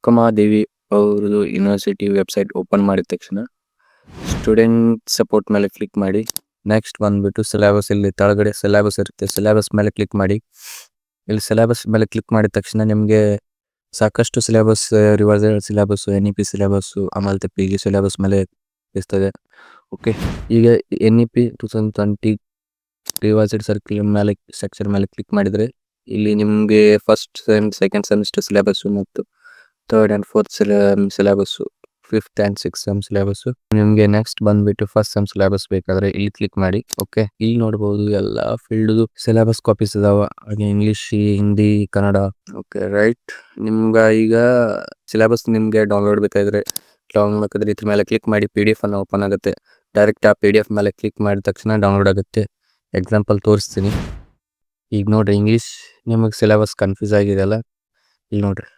ಚಿಕ್ಕಮ್ಮಾದೇವಿ ಅವ್ರದ್ದು university website open ಮಾಡಿದ ತಕ್ಷಣ ಸ್ಟೂಡೆಂಟ್ ಸಪೋರ್ಟ್ ಮೇಲೆ ಕ್ಲಿಕ್ ಮಾಡಿ. ನೆಕ್ಸ್ಟ್ ಬಂದ್ಬಿಟ್ಟು ಸಿಲೆಬಸ್, ಇಲ್ಲಿ ಕೆಳಗಡೆ ಸಿಲೆಬಸ್ ಇರುತ್ತೆ, ಸಿಲೆಬಸ್ ಮೇಲೆ ಕ್ಲಿಕ್ ಮಾಡಿ. ಇಲ್ಲಿ ಸಿಲೆಬಸ್ ಮೇಲೆ ಕ್ಲಿಕ್ ಮಾಡಿದ ತಕ್ಷಣ ನಿಮಗೆ ಸಾಕಷ್ಟು syllabus, revisal syllabus, NEP syllabus, ಆಮೇಲೆ PG ಸಿಲೆಬಸ್ ಮೇಲೆ ಇರ್ತದೆ. ಓಕೆ, ಈಗ NEP 2020 ರಿವೈಸ್ಡ್ ಸರ್ಕ್ಯುಲರ್ ಮೇಲೆ ಸೆಕ್ಷನ್ ಮೇಲೆ ಕ್ಲಿಕ್ ಮಾಡಿದರೆ ಇಲ್ಲಿ ನಿಮಗೆ first sem, second semester syllabus ಮತ್ತು third and fourth syllabus, fifth and six sem syllabus. ನಿಮಗೆ ನೆಕ್ಸ್ಟ್ ಬಂದ್ಬಿಟ್ಟು ಫಸ್ಟ್ ಸೆಮ್ ಸಿಲೆಬಸ್ ಬೇಕಾದರೆ ಇಲ್ಲಿ ಕ್ಲಿಕ್ ಮಾಡಿ. ಓಕೆ, ಇಲ್ಲಿ ನೋಡ್ಬೋದು ಎಲ್ಲ ಫೀಲ್ಡ್ದು ಸಿಲೆಬಸ್ ಕಾಪೀಸ್ ಇದಾವ, ಹಾಗೆ English, Hindi, Kannada. Okay right, ನಿಮ್ಗೆ ಈಗ ಸಿಲೆಬಸ್ ನಿಮಗೆ ಡೌನ್ಲೋಡ್ ಬೇಕಾದರೆ ಇದ್ರ ಮೇಲೆ ಕ್ಲಿಕ್ ಮಾಡಿ. PDF ಅನ್ನು ಓಪನ್ ಆಗುತ್ತೆ. ಡೈರೆಕ್ಟ್ ಆ PDF ಮೇಲೆ ಕ್ಲಿಕ್ ಮಾಡಿದ ತಕ್ಷಣ ಡೌನ್ಲೋಡ್ ಆಗುತ್ತೆ. ಎಕ್ಸಾಂಪಲ್ ತೋರಿಸ್ತೀನಿ. ಈಗ ನೋಡ್ರಿ, ಇಂಗ್ಲೀಷ್ ನಿಮಗೆ ಸಿಲೆಬಸ್ ಕನ್ಫ್ಯೂಸ್ ಆಗಿದೆಯಲ್ಲ, ಇಲ್ಲಿ ನೋಡ್ರಿ